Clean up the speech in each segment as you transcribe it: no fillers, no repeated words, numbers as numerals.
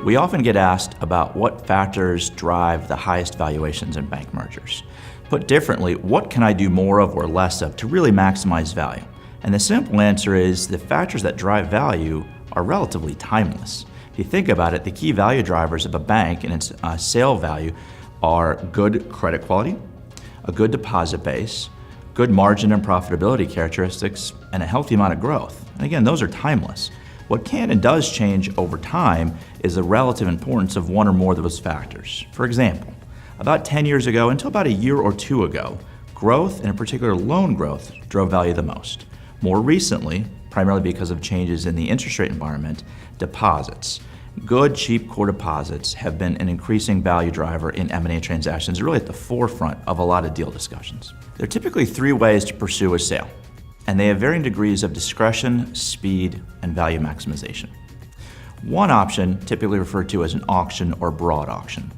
We often get asked about what factors drive the highest valuations in bank mergers. Put differently, what can I do more of or less of to really maximize value? And the simple answer is the factors that drive value are relatively timeless. If you think about it, the key value drivers of a bank and its sale value are good credit quality, a good deposit base, good margin and profitability characteristics, and a healthy amount of growth. And again, those are timeless. What can and does change over time is the relative importance of one or more of those factors. For example, about 10 years ago until about a year or two ago, growth, and in particular loan growth, drove value the most. More recently, primarily because of changes in the interest rate environment, deposits. Good, cheap core deposits have been an increasing value driver in M&A transactions, really at the forefront of a lot of deal discussions. There are typically three ways to pursue a sale, and they have varying degrees of discretion, speed, and value maximization. One option, typically referred to as an auction or broad auction,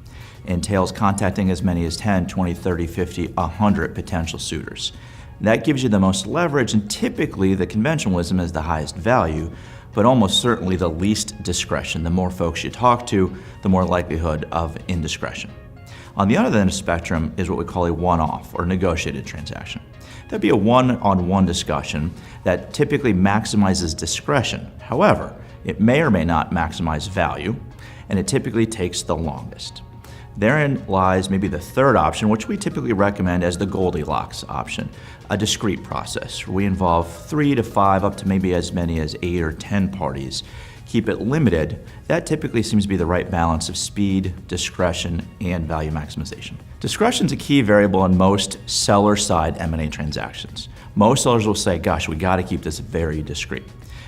entails contacting as many as 10, 20, 30, 50, 100 potential suitors. That gives you the most leverage, and typically the conventionalism is the highest value, but almost certainly the least discretion. The more folks you talk to, the more likelihood of indiscretion. On the other end of the spectrum is what we call a one-off or negotiated transaction. That'd be a one-on-one discussion that typically maximizes discretion. However, it may or may not maximize value, and it typically takes the longest. Therein lies maybe the third option, which we typically recommend as the Goldilocks option, a discrete process, where we involve 3 to 5, up to maybe as many as 8 or 10 parties. Keep it limited. That typically seems to be the right balance of speed, discretion, and value maximization. Discretion is a key variable in most seller-side M&A transactions. Most sellers will say, gosh, we got to keep this very discreet.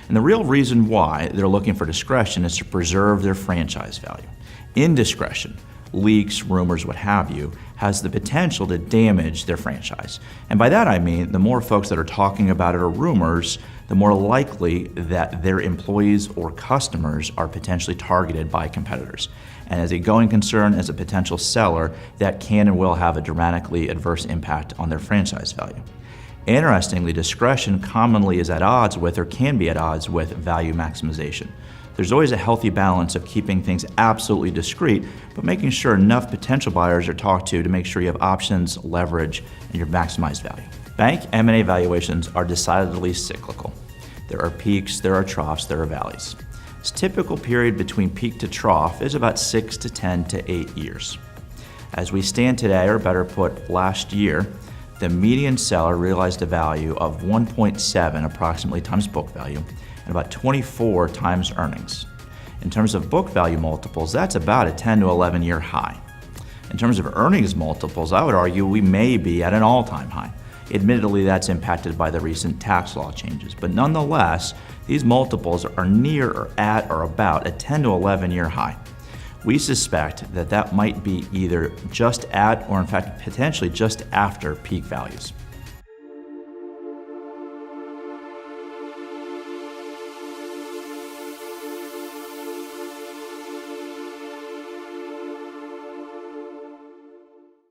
And the real reason why they're looking for discretion is to preserve their franchise value. Indiscretion, leaks, rumors, what have you, has the potential to damage their franchise. And by that I mean the more folks that are talking about it or rumors, the more likely that their employees or customers are potentially targeted by competitors. And as a going concern, as a potential seller, that can and will have a dramatically adverse impact on their franchise value. Interestingly, discretion commonly is at odds with, or can be at odds with, value maximization. There's always a healthy balance of keeping things absolutely discreet, but making sure enough potential buyers are talked to make sure you have options, leverage, and your maximized value. Bank M&A valuations are decidedly cyclical. There are peaks, there are troughs, there are valleys. This typical period between peak to trough is about 6 to 10 to 8 years. As we stand today, or better put, last year, the median seller realized a value of 1.7 approximately times book value, and about 24 times earnings. In terms of book value multiples, that's about a 10 to 11 year high. In terms of earnings multiples, I would argue we may be at an all-time high. Admittedly, that's impacted by the recent tax law changes, but nonetheless, these multiples are near or at or about a 10 to 11 year high. We suspect that that might be either just at or in fact potentially just after peak values.